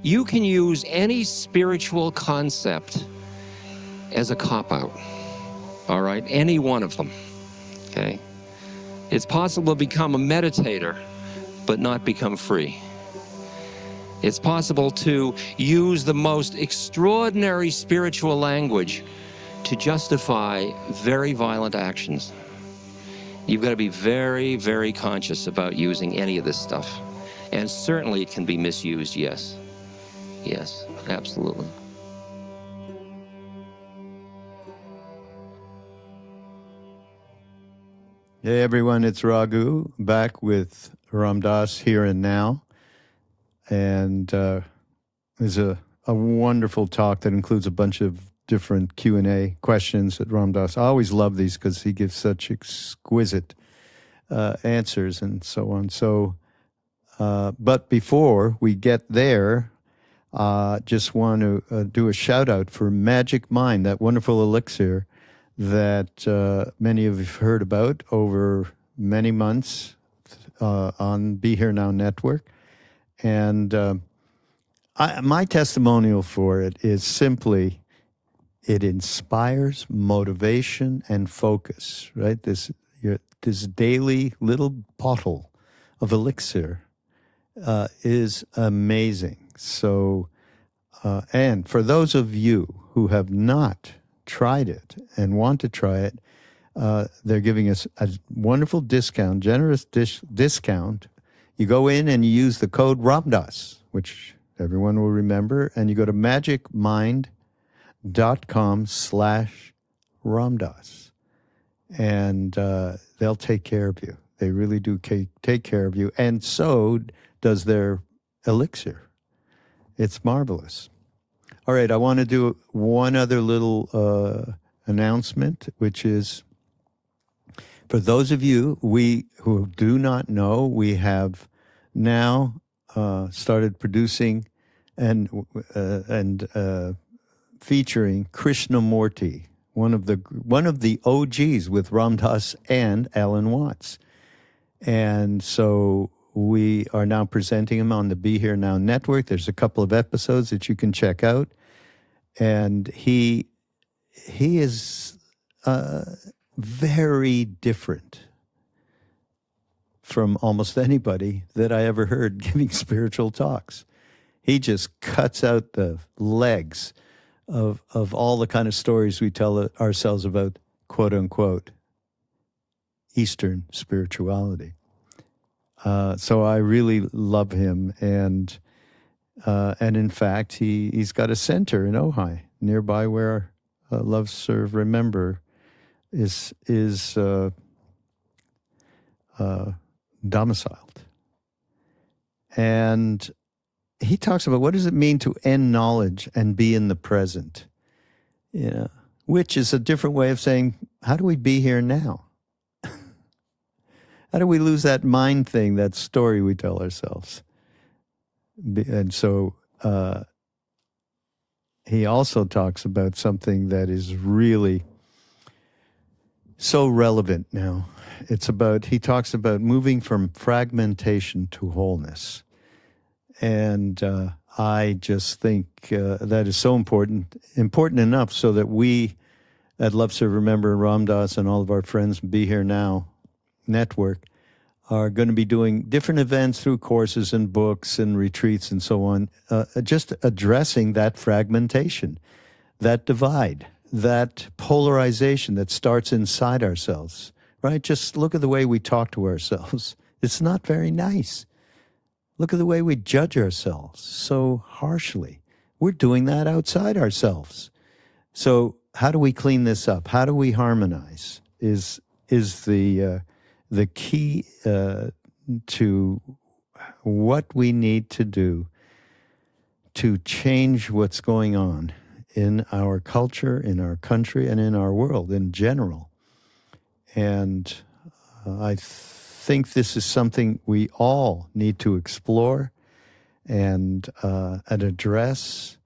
You can use any spiritual concept as a cop-out, all right? Any one of them, okay? It's possible to become a meditator, but not become free. It's possible to use the most extraordinary spiritual language to justify very violent actions. You've got to be very, very conscious about using any of this stuff. And certainly it can be misused, yes. Yes, absolutely. Hey everyone, it's Raghu, back with Ram Dass Here and Now. And there's a wonderful talk that includes a bunch of different Q&A questions that Ram Dass. I always love these because he gives such exquisite answers and so on. So, but before we get there, just want to do a shout out for Magic Mind, that wonderful elixir that many of you have heard about over many months on Be Here Now Network. And my testimonial for it is simply, it inspires motivation and focus, right? This daily little bottle of elixir is amazing. So, and for those of you who have not tried it and want to try it, they're giving us a wonderful discount, generous discount. You go in and you use the code RAMDAS, which everyone will remember, and you go to magicmind.com/RAMDAS, and they'll take care of you. They really do take care of you, and so does their elixir. It's marvelous. All right, I want to do one other little announcement, which is, for those of you who do not know, we have now started producing and featuring Krishnamurti, one of the OGs with Ram Dass and Alan Watts, and so we are now presenting him on the Be Here Now Network. There's a couple of episodes that you can check out, and he is very different from almost anybody that I ever heard giving spiritual talks. He just cuts out the legs of all the kind of stories we tell ourselves about, quote unquote, Eastern spirituality. So I really love him, and in fact, he's got a center in Ojai, nearby where Love, Serve, Remember is domiciled. And he talks about, what does it mean to end knowledge and be in the present? You know, which is a different way of saying, how do we be here now? How do we lose that mind thing, that story we tell ourselves? And so he also talks about something that is really so relevant now. He talks about moving from fragmentation to wholeness. And I just think that is so important enough so that we at Love, Serve, Remember, and Ram Dass and all of our friends Be Here Now Network are going to be doing different events through courses and books and retreats and so on, just addressing that fragmentation, that divide, that polarization that starts inside ourselves, right? Just look at the way we talk to ourselves. It's not very nice. Look at the way we judge ourselves so harshly. We're doing that outside ourselves. So how do we clean this up? How do we harmonize is the key to what we need to do to change what's going on in our culture, in our country, and in our world in general. And I think this is something we all need to explore and address.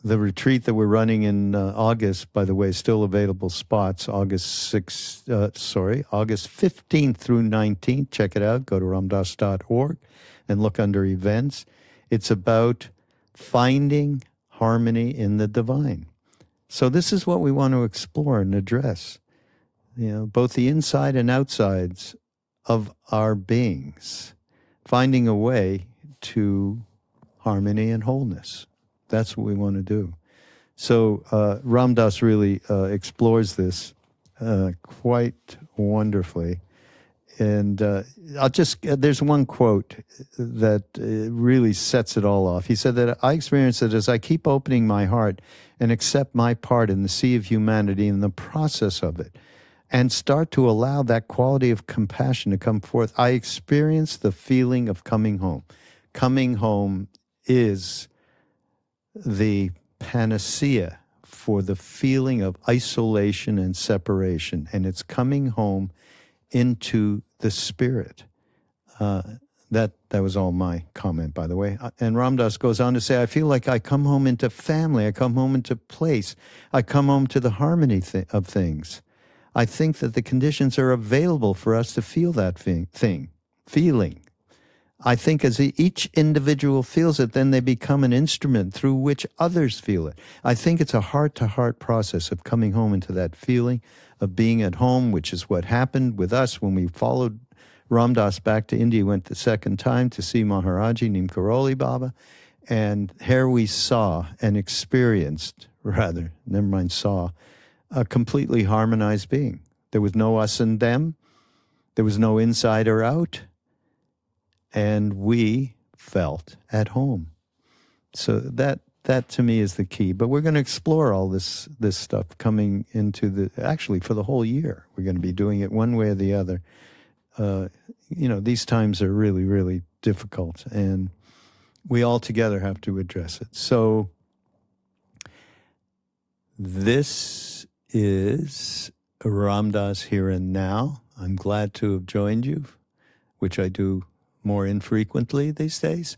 The retreat that we're running in August, by the way, still available spots, August 15th through 19th. Check it out. Go to ramdas.org and look under events. It's about finding harmony in the divine. So this is what we want to explore and address. Both the inside and outsides of our beings, finding a way to harmony and wholeness. That's what we want to do. So Ram Dass really explores this quite wonderfully. And there's one quote that really sets it all off. He said that I experience it as I keep opening my heart and accept my part in the sea of humanity in the process of it, and start to allow that quality of compassion to come forth. I experience the feeling of coming home. Coming home is the panacea for the feeling of isolation and separation, and it's coming home into the spirit. That was all my comment, by the way. And Ram Dass goes on to say, I feel like I come home into family, I come home into place, I come home to the harmony of things. I think that the conditions are available for us to feel that feeling. I think as each individual feels it, then they become an instrument through which others feel it. I think it's a heart-to-heart process of coming home into that feeling of being at home, which is what happened with us when we followed Ram Dass back to India. Went the second time to see Maharaji Neem Karoli Baba. And here we saw and experienced, a completely harmonized being. There was no us and them. There was no inside or out. And we felt at home. So that to me is the key. But we're going to explore all this stuff coming into actually for the whole year. We're going to be doing it one way or the other. These times are really, really difficult, and we all together have to address it. So this is Ram Dass Here and Now. I'm glad to have joined you, which I do more infrequently these days.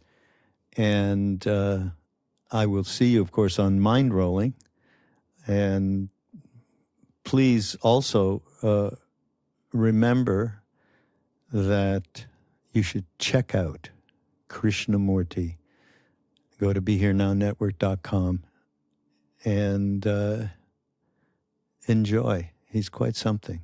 And I will see you, of course, on Mind Rolling. And please also remember that you should check out Krishnamurti. Go to BeHereNowNetwork.com and enjoy. He's quite something.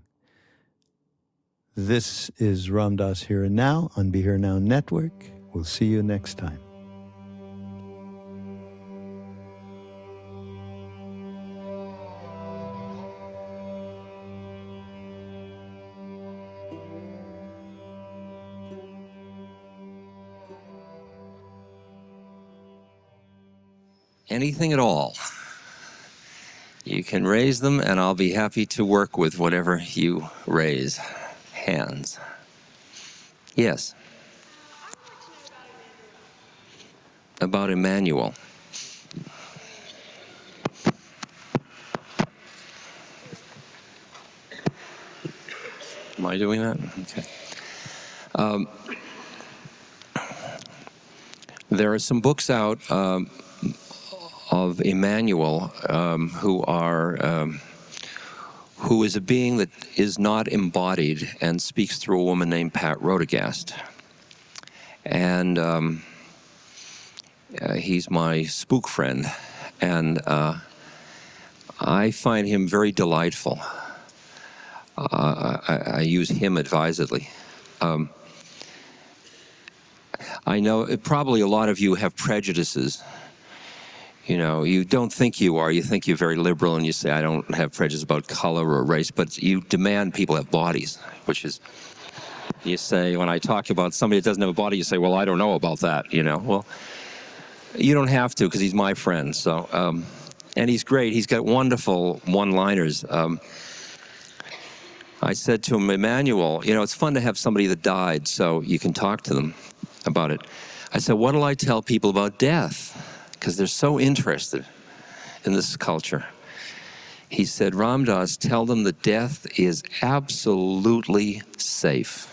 This is Ram Dass Here and Now on Be Here Now Network. We'll see you next time. Anything at all. You can raise them, and I'll be happy to work with whatever you raise. Hands. Yes. About Emmanuel. Am I doing that? Okay. There are some books out of Emmanuel who is a being that is not embodied and speaks through a woman named Pat Rodegast. And he's my spook friend. And I find him very delightful. I use him advisedly. I know probably a lot of you have prejudices. You don't think you are. You think you're very liberal, and you say, I don't have prejudice about color or race, but you demand people have bodies, which is, you say, when I talk about somebody that doesn't have a body, you say, well, I don't know about that, Well, you don't have to, because he's my friend, so, and he's great. He's got wonderful one-liners. I said to him, Emmanuel, it's fun to have somebody that died, so you can talk to them about it. I said, what'll I tell people about death? Because they're so interested in this culture. He said, Ram Dass, tell them that death is absolutely safe.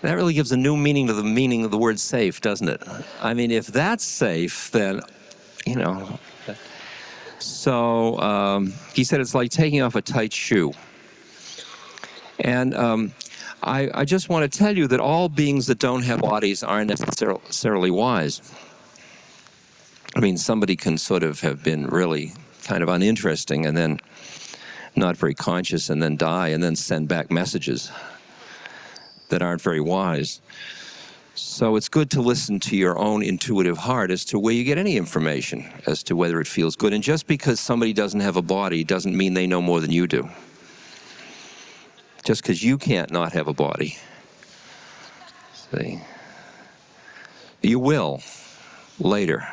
That really gives a new meaning to the meaning of the word safe, doesn't it? I mean, if that's safe, then, So he said it's like taking off a tight shoe. And I just want to tell you that all beings that don't have bodies aren't necessarily wise. I mean, somebody can sort of have been really kind of uninteresting and then not very conscious and then die and then send back messages that aren't very wise. So it's good to listen to your own intuitive heart as to where you get any information as to whether it feels good. And just because somebody doesn't have a body doesn't mean they know more than you do. Just because you can't not have a body. See? You will later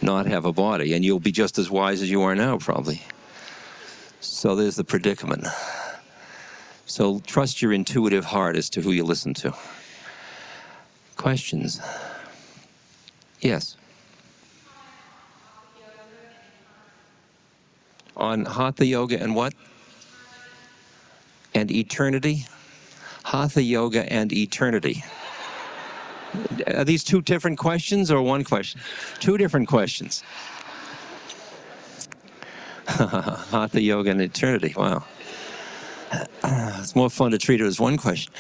not have a body, and you'll be just as wise as you are now, probably. So there's the predicament. So trust your intuitive heart as to who you listen to. Questions? Yes. On Hatha Yoga and what? And eternity? Hatha Yoga and eternity. Are these two different questions or one question? Two different questions. Hatha Yoga and eternity. Wow. It's more fun to treat it as one question.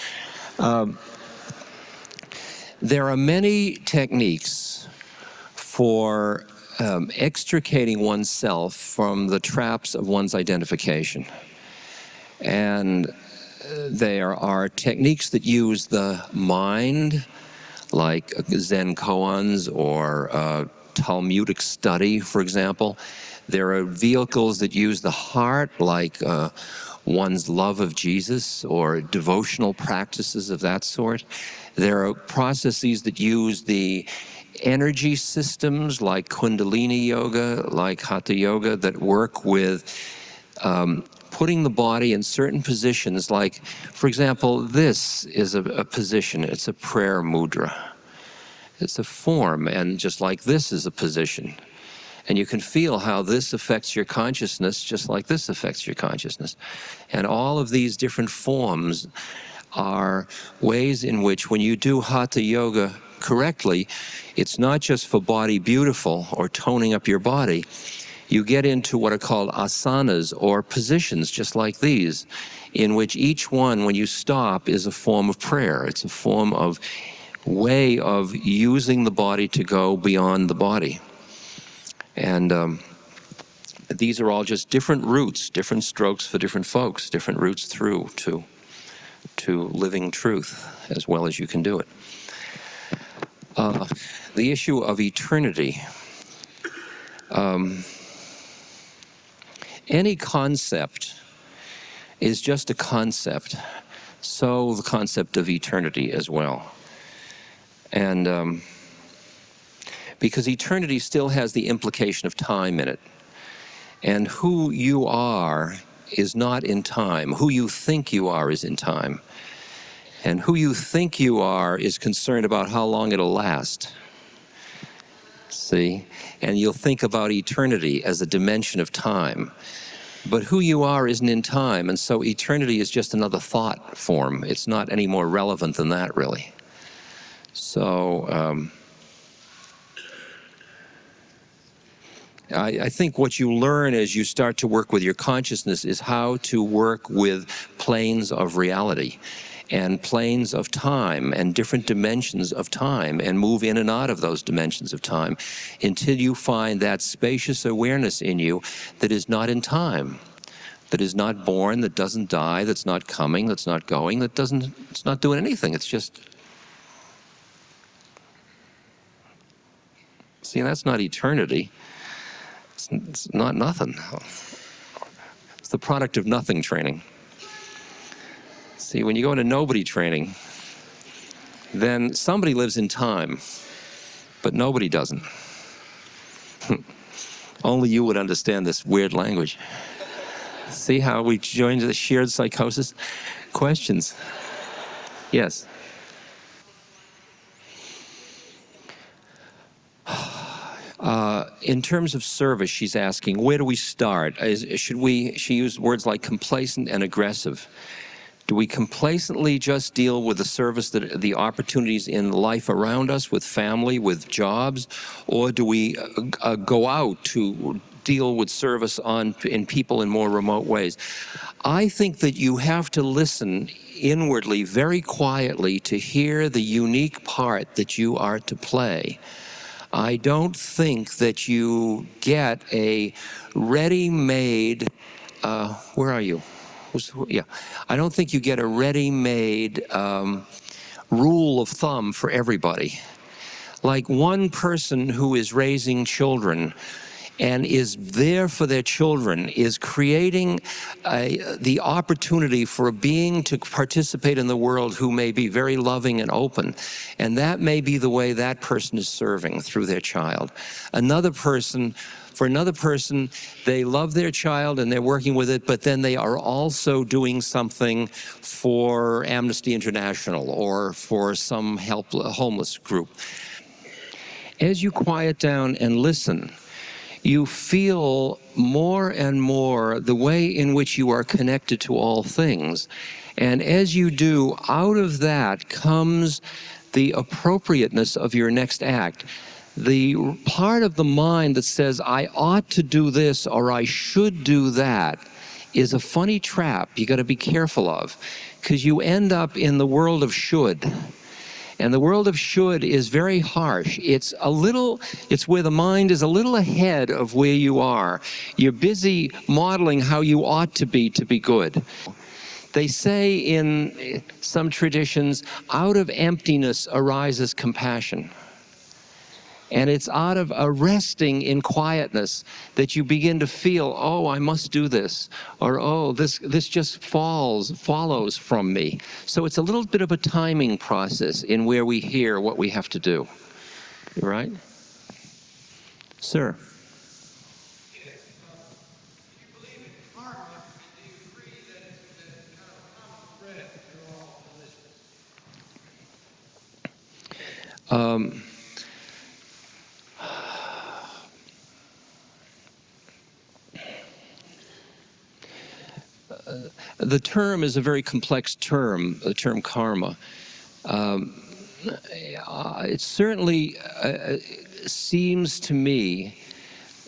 There are many techniques for extricating oneself from the traps of one's identification. And there are techniques that use the mind, like Zen koans or Talmudic study, for example. There are vehicles that use the heart, like one's love of Jesus or devotional practices of that sort. There are processes that use the energy systems, like Kundalini Yoga, like Hatha Yoga, that work with putting the body in certain positions. Like, for example, this is a position. It's a prayer mudra. It's a form, and just like this is a position. And you can feel how this affects your consciousness just like this affects your consciousness. And all of these different forms are ways in which, when you do Hatha Yoga correctly, it's not just for body beautiful or toning up your body. You get into what are called asanas, or positions just like these, in which each one, when you stop, is a form of prayer. It's a form of way of using the body to go beyond the body. And these are all just different routes, different strokes for different folks, different routes through to living truth as well as you can do it. The issue of eternity. Any concept is just a concept. So the concept of eternity as well. And because eternity still has the implication of time in it. And who you are is not in time. Who you think you are is in time. And who you think you are is concerned about how long it'll last. See? And you'll think about eternity as a dimension of time. But who you are isn't in time, and so eternity is just another thought form. It's not any more relevant than that, really. So I think what you learn as you start to work with your consciousness is how to work with planes of reality and planes of time and different dimensions of time, and move in and out of those dimensions of time until you find that spacious awareness in you that is not in time, that is not born, that doesn't die, that's not coming, that's not going, it's not doing anything. It's just, see, that's not eternity. It's not nothing. It's the product of nothing training. See, when you go into nobody training, then somebody lives in time, but nobody doesn't. Only you would understand this weird language. See how we joined the shared psychosis? Questions? Yes. In terms of service, she's asking, where do we start? She used words like complacent and aggressive. Do we complacently just deal with the service, the opportunities in life around us, with family, with jobs, or do we go out to deal with service in people in more remote ways. I think that you have to listen inwardly, very quietly, to hear the unique part that you are to play. I don't think that you get a ready-made, where are you? Yeah, I don't think you get a ready-made rule of thumb for everybody. Like one person who is raising children and is there for their children is creating the opportunity for a being to participate in the world who may be very loving and open. And that may be the way that person is serving through their child. For another person, they love their child and they're working with it, but then they are also doing something for Amnesty International or for some homeless group. As you quiet down and listen, you feel more and more the way in which you are connected to all things. And as you do, out of that comes the appropriateness of your next act. The part of the mind that says, I ought to do this or I should do that, is a funny trap you got to be careful of, because you end up in the world of should. And the world of should is very harsh. It's where the mind is a little ahead of where you are. You're busy modeling how you ought to be good. They say in some traditions, out of emptiness arises compassion. And it's out of a resting in quietness that you begin to feel, oh, I must do this, or oh, this just follows from me. So it's a little bit of a timing process in where we hear what we have to do. Right? Sir? The term is a very complex term, the term karma. It certainly seems to me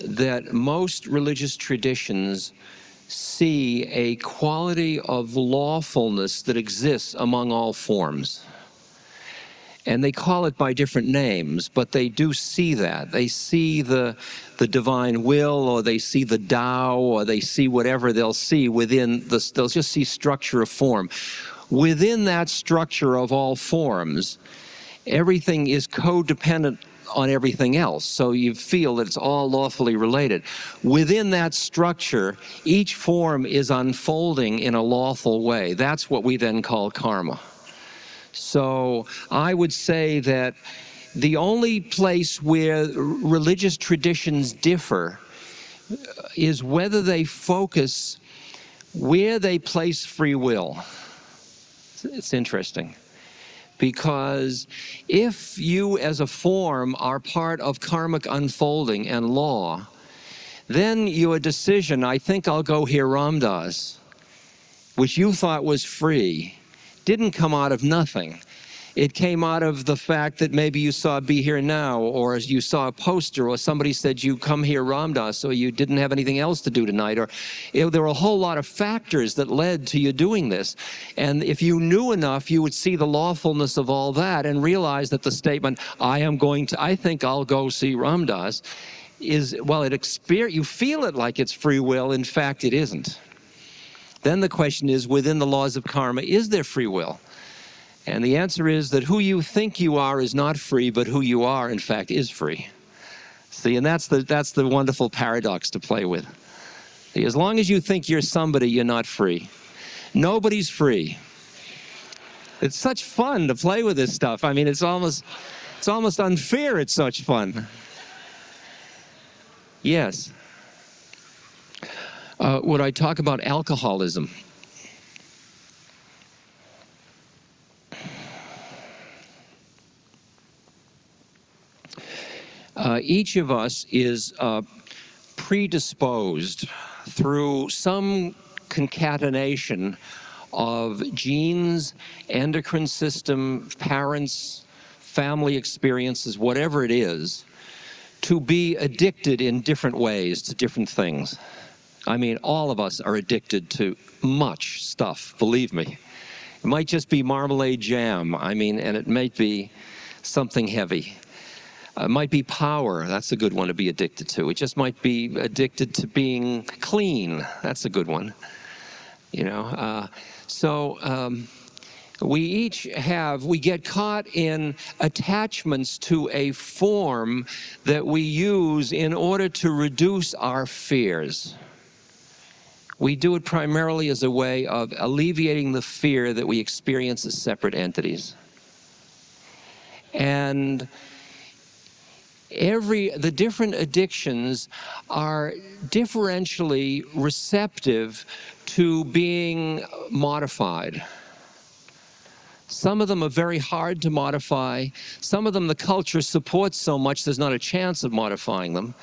that most religious traditions see a quality of lawfulness that exists among all forms. And they call it by different names, but they do see that. They see the divine will, or they see the Tao, or they see whatever they'll see within they'll just see structure of form. Within that structure of all forms, everything is codependent on everything else, so you feel that it's all lawfully related. Within that structure, each form is unfolding in a lawful way. That's what we then call karma. So I would say that the only place where religious traditions differ is whether they focus where they place free will. It's interesting. Because if you as a form are part of karmic unfolding and law, then your decision, I think I'll go hear Ram Dass, which you thought was free, didn't come out of nothing. It came out of the fact that maybe you saw Be Here Now, or you saw a poster, or somebody said you come here Ram Dass, or you didn't have anything else to do tonight, or there were a whole lot of factors that led to you doing this. And if you knew enough, you would see the lawfulness of all that and realize that the statement, I think I'll go see Ram Dass, is, well, you feel it like it's free will. In fact, it isn't. Then the question is, within the laws of karma, is there free will? And the answer is that who you think you are is not free, but who you are, in fact, is free. See, and that's the wonderful paradox to play with. See, as long as you think you're somebody, you're not free. Nobody's free. It's such fun to play with this stuff. I mean, it's almost unfair it's such fun. Yes. Would I talk about alcoholism? Each of us is predisposed through some concatenation of genes, endocrine system, parents, family experiences, whatever it is, to be addicted in different ways to different things. I mean, all of us are addicted to much stuff, believe me. It might just be marmalade jam, I mean, and it might be something heavy. It might be power, that's a good one to be addicted to. It just might be addicted to being clean, that's a good one. You know, we get caught in attachments to a form that we use in order to reduce our fears. We do it primarily as a way of alleviating the fear that we experience as separate entities. And the different addictions are differentially receptive to being modified. Some of them are very hard to modify. Some of them the culture supports so much there's not a chance of modifying them.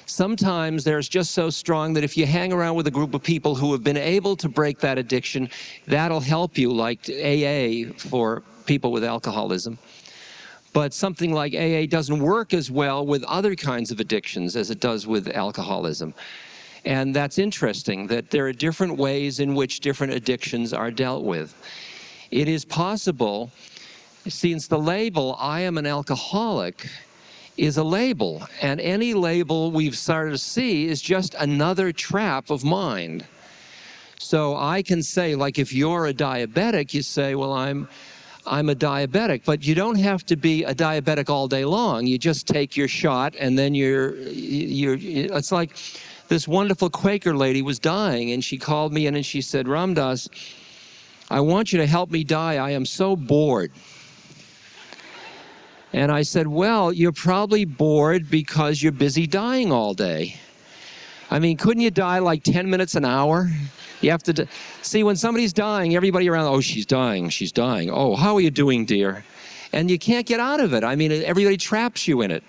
Sometimes they're just so strong that if you hang around with a group of people who have been able to break that addiction, that'll help you, like AA for people with alcoholism. But something like AA doesn't work as well with other kinds of addictions as it does with alcoholism. And that's interesting, that there are different ways in which different addictions are dealt with. It is possible, since the label, I am an alcoholic, is a label, and any label we've started to see is just another trap of mind. So I can say, like if you're a diabetic, you say, well, I'm a diabetic, but you don't have to be a diabetic all day long. You just take your shot, and then it's like this wonderful Quaker lady was dying, and she called me in and she said, Ram Dass, I want you to help me die. I am so bored. And I said, well, you're probably bored because you're busy dying all day. I mean, couldn't you die like 10 minutes an hour? You have to see, when somebody's dying, everybody around, oh, she's dying, she's dying. Oh, how are you doing, dear? And you can't get out of it. I mean, everybody traps you in it.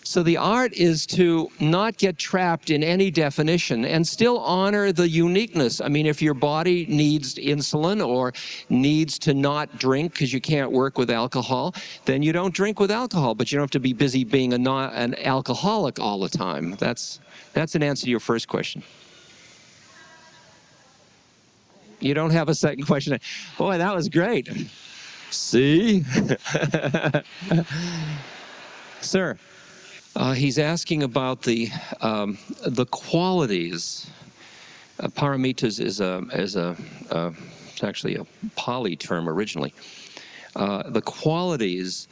So the art is to not get trapped in any definition and still honor the uniqueness. I mean, if your body needs insulin or needs to not drink because you can't work with alcohol, then you don't drink with alcohol, but you don't have to be busy being an alcoholic all the time. That's an answer to your first question. You don't have a second question? Boy, that was great. See? Sir? He's asking about the qualities. Paramitas is it's actually a Pali term originally. The qualities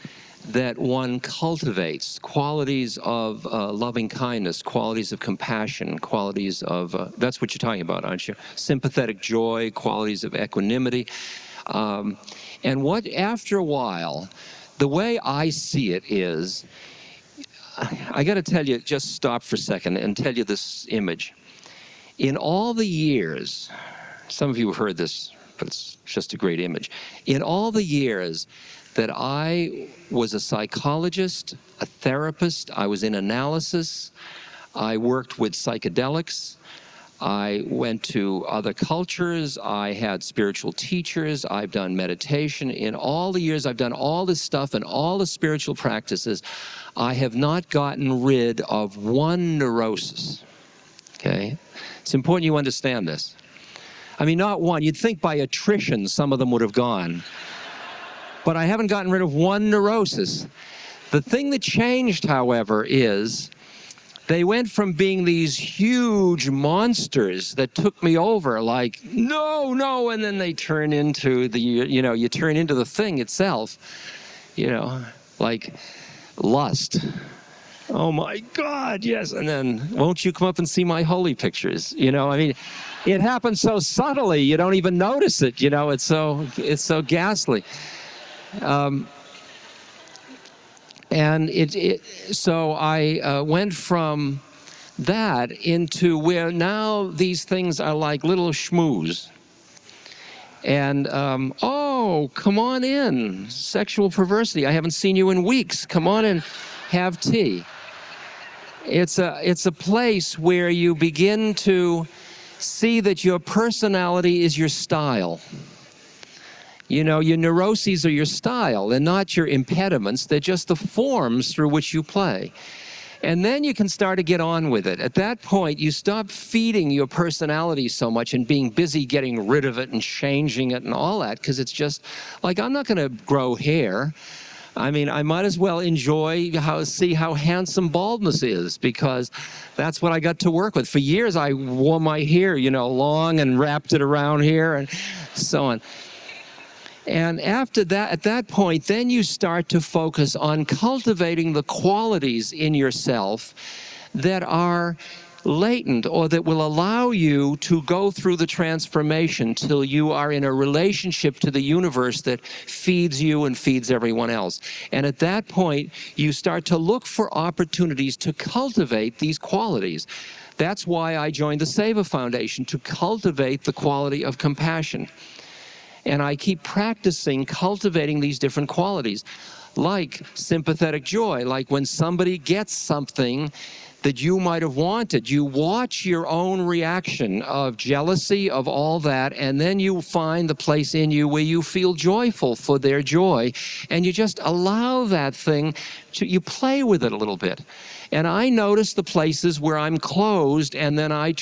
that one cultivates, qualities of loving kindness, qualities of compassion, qualities of, that's what you're talking about, aren't you? Sympathetic joy, qualities of equanimity. And what, after a while, the way I see it is, I got to tell you, just stop for a second and tell you this image. In all the years, some of you have heard this, but it's just a great image. In all the years that I was a psychologist, a therapist, I was in analysis, I worked with psychedelics, I went to other cultures, I had spiritual teachers, I've done meditation. In all the years I've done all this stuff and all the spiritual practices, I have not gotten rid of one neurosis, okay? It's important you understand this. I mean, not one. You'd think by attrition some of them would have gone. But I haven't gotten rid of one neurosis. The thing that changed, however, is they went from being these huge monsters that took me over, like, no, no, and then they turn into the, you turn into the thing itself, like lust. Oh my God, yes. And then, won't you come up and see my holy pictures? I mean, it happens so subtly, you don't even notice it, it's so ghastly. And so I went from that into where now these things are like little schmooze. And, oh, come on in, sexual perversity. I haven't seen you in weeks. Come on and have tea. It's a place where you begin to see that your personality is your style. Your neuroses are your style. They're not your impediments. They're just the forms through which you play. And then you can start to get on with it. At that point, you stop feeding your personality so much and being busy getting rid of it and changing it and all that, because it's just like, I'm not going to grow hair. I mean, I might as well enjoy see how handsome baldness is, because that's what I got to work with. For years, I wore my hair, long and wrapped it around here and so on. And after that, at that point, then you start to focus on cultivating the qualities in yourself that are latent, or that will allow you to go through the transformation till you are in a relationship to the universe that feeds you and feeds everyone else. And at that point, you start to look for opportunities to cultivate these qualities. That's why I joined the Seva Foundation, to cultivate the quality of compassion. And I keep practicing cultivating these different qualities, like sympathetic joy, like when somebody gets something that you might have wanted. You watch your own reaction of jealousy, of all that, and then you find the place in you where you feel joyful for their joy, and you just allow that thing you play with it a little bit. And I notice the places where I'm closed, and then I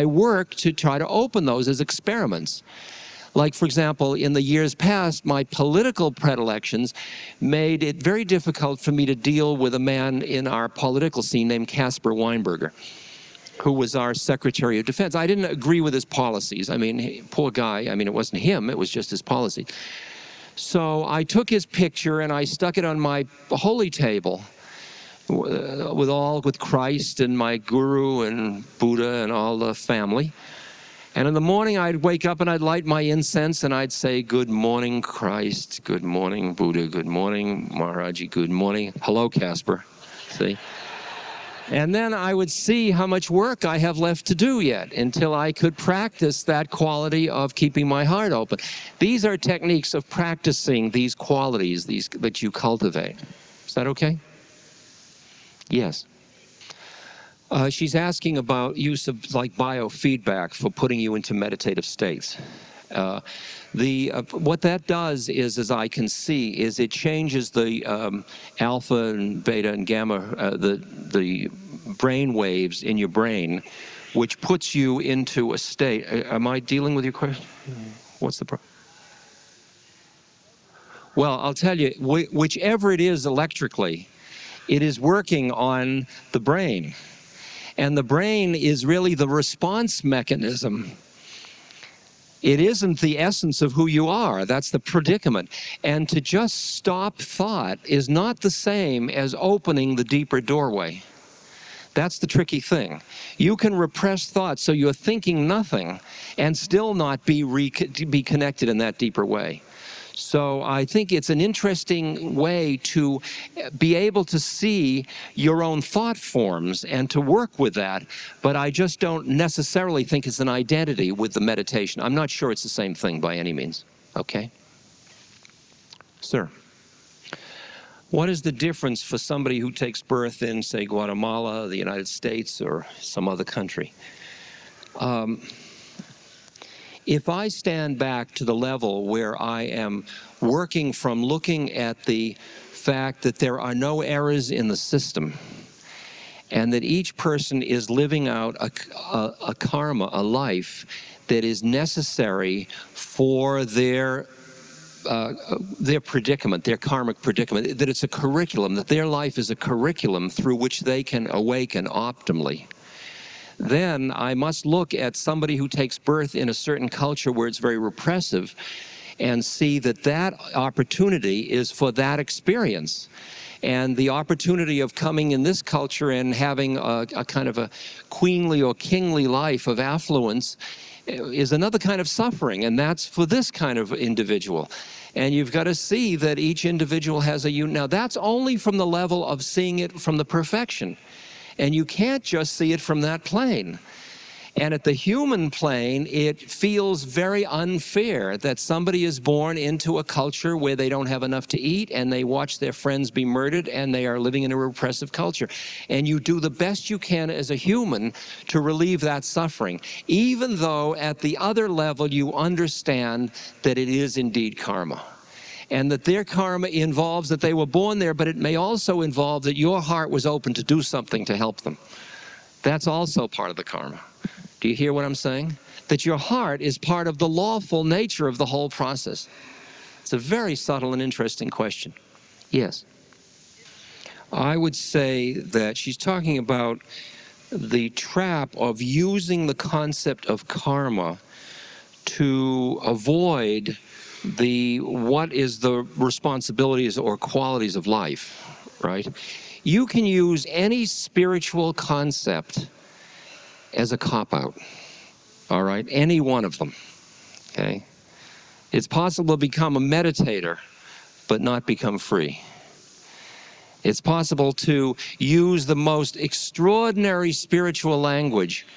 work to try to open those as experiments. Like, for example, in the years past, my political predilections made it very difficult for me to deal with a man in our political scene named Caspar Weinberger, who was our Secretary of Defense. I didn't agree with his policies. I mean, poor guy. I mean, it wasn't him. It was just his policy. So I took his picture and I stuck it on my holy table with Christ and my guru and Buddha and all the family. And in the morning, I'd wake up and I'd light my incense and I'd say, "Good morning, Christ. Good morning, Buddha. Good morning, Maharaji. Good morning. Hello, Caspar." See? And then I would see how much work I have left to do yet until I could practice that quality of keeping my heart open. These are techniques of practicing these qualities, that you cultivate. Is that okay? Yes. She's asking about use of biofeedback for putting you into meditative states. What that does is, as I can see, is it changes the alpha and beta and gamma, the brain waves in your brain, which puts you into a state. Am I dealing with your question? What's the problem? Well, I'll tell you, whichever it is electrically, it is working on the brain. And the brain is really the response mechanism. It isn't the essence of who you are. That's the predicament. And to just stop thought is not the same as opening the deeper doorway. That's the tricky thing. You can repress thought so you're thinking nothing and still not be connected in that deeper way. So I think it's an interesting way to be able to see your own thought forms and to work with that, but I just don't necessarily think it's an identity with the meditation. I'm not sure it's the same thing by any means. Okay? Sir, what is the difference for somebody who takes birth in, say, Guatemala, the United States, or some other country? If I stand back to the level where I am working from looking at the fact that there are no errors in the system, and that each person is living out a karma, a life that is necessary for their predicament, their karmic predicament, that it's a curriculum, that their life is a curriculum through which they can awaken optimally, then I must look at somebody who takes birth in a certain culture where it's very repressive and see that that opportunity is for that experience. And the opportunity of coming in this culture and having a kind of a queenly or kingly life of affluence is another kind of suffering, and that's for this kind of individual. And you've got to see that each individual has now that's only from the level of seeing it from the perfection. And you can't just see it from that plane. And at the human plane, it feels very unfair that somebody is born into a culture where they don't have enough to eat and they watch their friends be murdered and they are living in a repressive culture. And you do the best you can as a human to relieve that suffering, even though at the other level you understand that it is indeed karma. and that their karma involves that they were born there, but it may also involve that your heart was open to do something to help them. That's also part of the karma. Do you hear what I'm saying? That your heart is part of the lawful nature of the whole process. It's a very subtle and interesting question. Yes. I would say that she's talking about the trap of using the concept of karma to avoid what is the responsibilities or qualities of life, right? You can use any spiritual concept as a cop-out, all right? Any one of them, okay? It's possible to become a meditator, but not become free. It's possible to use the most extraordinary spiritual language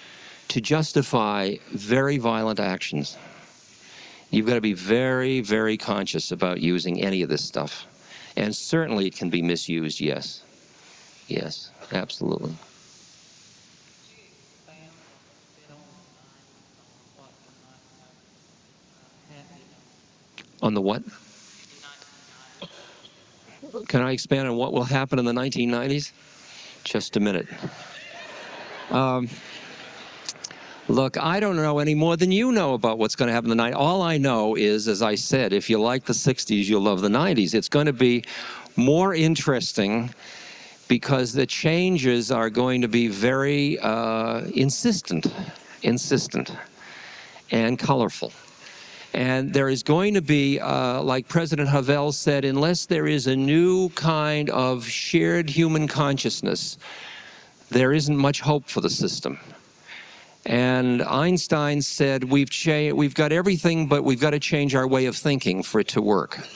to justify very violent actions. You've got to be very, very conscious about using any of this stuff. And certainly it can be misused, yes. Yes, absolutely. On the what? Can I expand on what will happen in the 1990s? Just a minute. Look, I don't know any more than you know about what's going to happen in the 90s. All I know is, as I said, if you like the 60s, you'll love the 90s. It's going to be more interesting because the changes are going to be very insistent, and colorful. And there is going to be, like President Havel said, unless there is a new kind of shared human consciousness, there isn't much hope for the system. And Einstein said, we've got everything, but we've got to change our way of thinking for it to work.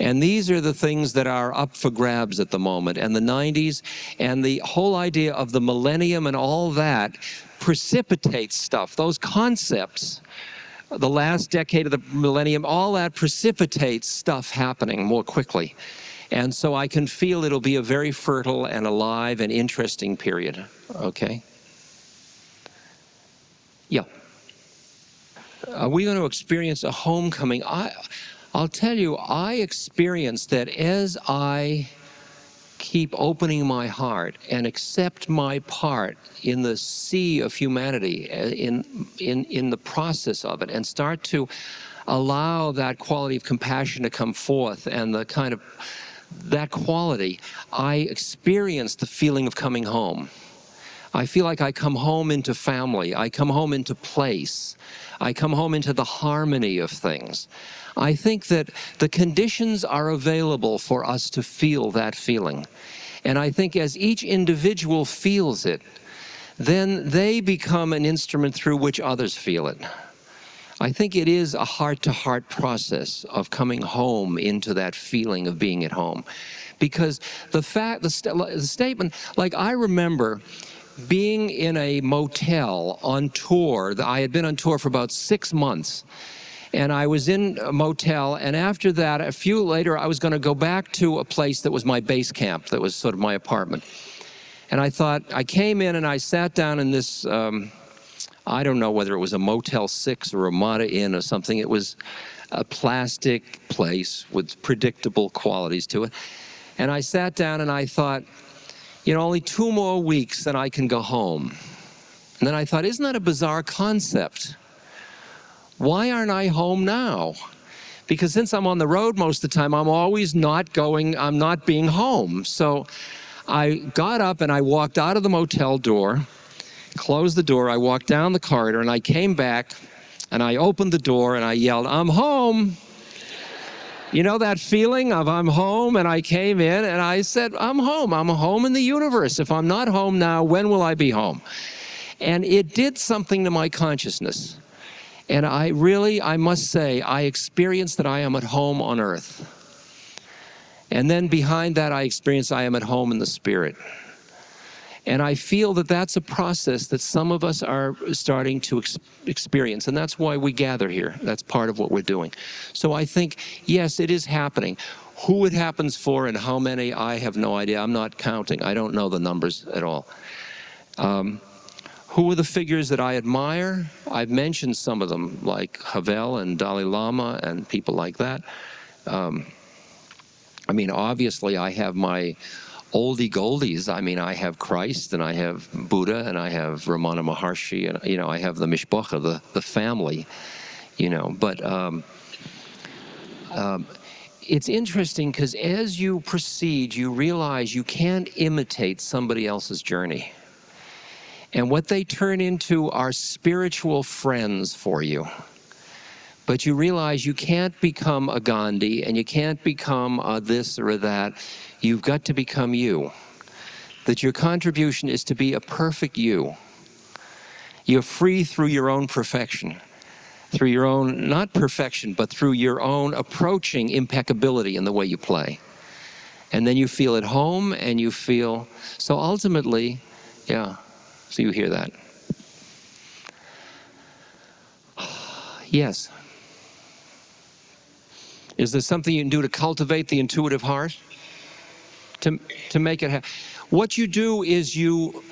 And these are the things that are up for grabs at the moment. And the 90s and the whole idea of the millennium and all that precipitates stuff. Those concepts, the last decade of the millennium, all that precipitates stuff happening more quickly. And so I can feel it'll be a very fertile and alive and interesting period, okay? Yeah. Are we going to experience a homecoming? I'll tell you, I experience that as I keep opening my heart and accept my part in the sea of humanity, in the process of it, and start to allow that quality of compassion to come forth and the kind of that quality, I experience the feeling of coming home. I feel like I come home into family. I come home into place. I come home into the harmony of things. I think that the conditions are available for us to feel that feeling. And I think as each individual feels it, then they become an instrument through which others feel it. I think it is a heart-to-heart process of coming home into that feeling of being at home. Because the statement, like I remember being in a motel on tour. I had been on tour for about 6 months. And I was in a motel, and after that, a few later, I was going to go back to a place that was my base camp, that was sort of my apartment. And I thought, I came in and I sat down in this, I don't know whether it was a Motel 6 or a Ramada Inn or something. It was a plastic place with predictable qualities to it. And I sat down and I thought, you know, only 2 more weeks and I can go home. And then I thought, isn't that a bizarre concept? Why aren't I home now? Because since I'm on the road most of the time, I'm always not being home. So I got up and I walked out of the motel door, closed the door, I walked down the corridor, and I came back and I opened the door and I yelled, I'm home. You know that feeling of I'm home? And I came in and I said, I'm home in the universe. If I'm not home now, when will I be home? And it did something to my consciousness. And I must say, I experienced that I am at home on earth. And then behind that, I experienced I am at home in the spirit. And I feel that that's a process that some of us are starting to experience. And that's why we gather here. That's part of what we're doing. So I think, yes, it is happening. Who it happens for and how many, I have no idea. I'm not counting. I don't know the numbers at all. Who are the figures that I admire? I've mentioned some of them, like Havel and Dalai Lama and people like that. I mean, obviously, I have my oldie goldies. I mean, I have Christ, and I have Buddha, and I have Ramana Maharshi, and, you know, I have the Mishpocha, the family, you know. But it's interesting because as you proceed, you realize you can't imitate somebody else's journey. And what they turn into are spiritual friends for you. But you realize you can't become a Gandhi, and you can't become a this or a that. You've got to become you. That your contribution is to be a perfect you. You're free through your own perfection. Through your own, not perfection, but through your own approaching impeccability in the way you play. And then you feel at home, and you feel, so ultimately, yeah, so you hear that. Yes. Is there something you can do to cultivate the intuitive heart? To make it happen? What you do is you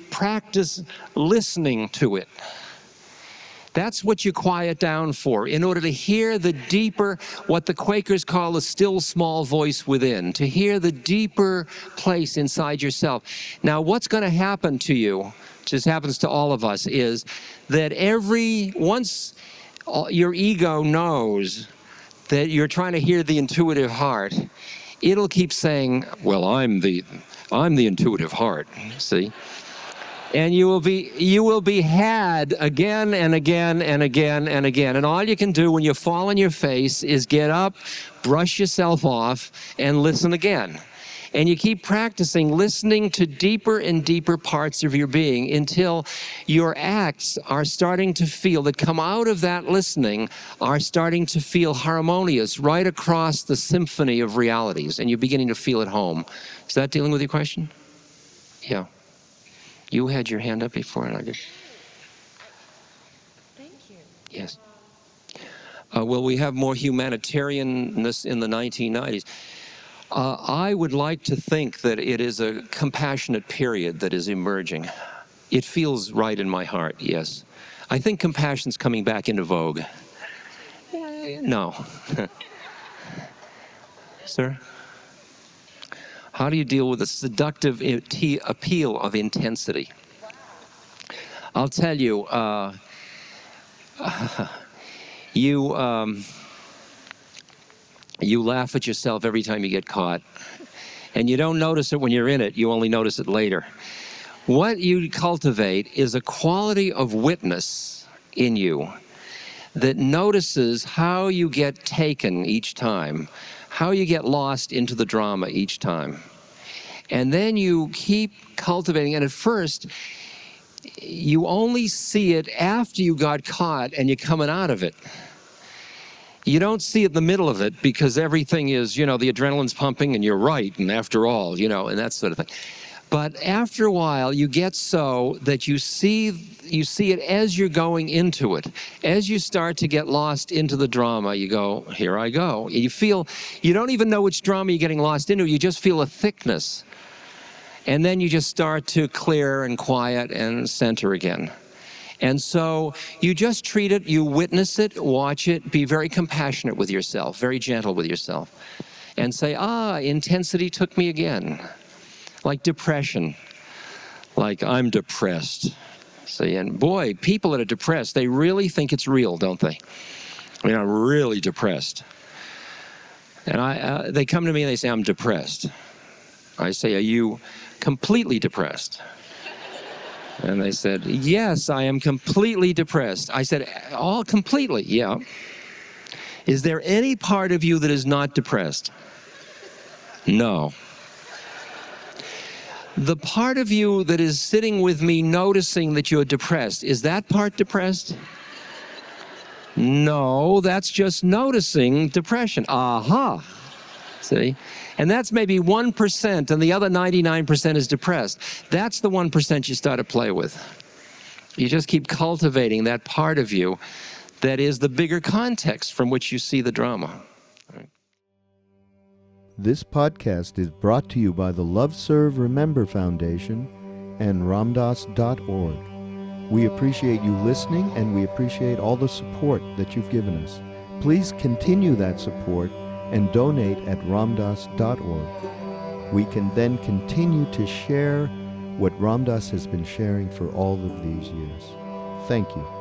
practice listening to it. That's what you quiet down for, in order to hear the deeper, what the Quakers call the still small voice within, to hear the deeper place inside yourself. Now, what's going to happen to you, just happens to all of us, is that once your ego knows that you're trying to hear the intuitive heart, it'll keep saying, well, I'm the intuitive heart, see? And you will be had again and again and again and again. And all you can do when you fall on your face is get up, brush yourself off, and listen again. And you keep practicing listening to deeper and deeper parts of your being until your acts are starting to feel, that come out of that listening, are starting to feel harmonious right across the symphony of realities. And you're beginning to feel at home. Is that dealing with your question? Yeah. You had your hand up before, and I just... Thank you. Yes. Well, we have more humanitarianness in the 1990s. I would like to think that it is a compassionate period that is emerging. It feels right in my heart, yes. I think compassion's coming back into vogue. No. Sir? How do you deal with the seductive appeal of intensity? I'll tell you, you laugh at yourself every time you get caught. And you don't notice it when you're in it, you only notice it later. What you cultivate is a quality of witness in you that notices how you get taken each time, how you get lost into the drama each time. And then you keep cultivating, and at first, you only see it after you got caught and you're coming out of it. You don't see it in the middle of it because everything is, you know, the adrenaline's pumping and you're right, and after all, you know, and that sort of thing. But after a while, you get so that you see it as you're going into it. As you start to get lost into the drama, you go, here I go. You feel, you don't even know which drama you're getting lost into, you just feel a thickness. And then you just start to clear and quiet and center again. And so you just treat it, you witness it, watch it, be very compassionate with yourself, very gentle with yourself. And say, intensity took me again. Like depression, like I'm depressed. See, and boy, people that are depressed, they really think it's real, don't they? I mean, I'm really depressed. And they come to me and they say, I'm depressed. I say, are you completely depressed? And they said, yes, I am completely depressed. I said, all completely, yeah. Is there any part of you that is not depressed? No. The part of you that is sitting with me noticing that you're depressed, is that part depressed? No, that's just noticing depression. Aha. See? And that's maybe 1%, and the other 99% is depressed. That's the 1% you start to play with. You just keep cultivating that part of you that is the bigger context from which you see the drama. This podcast is brought to you by the Love Serve Remember Foundation and ramdas.org. We appreciate you listening, and we appreciate all the support that you've given us. Please continue that support and donate at ramdas.org. We can then continue to share what Ramdas has been sharing for all of these years. Thank you.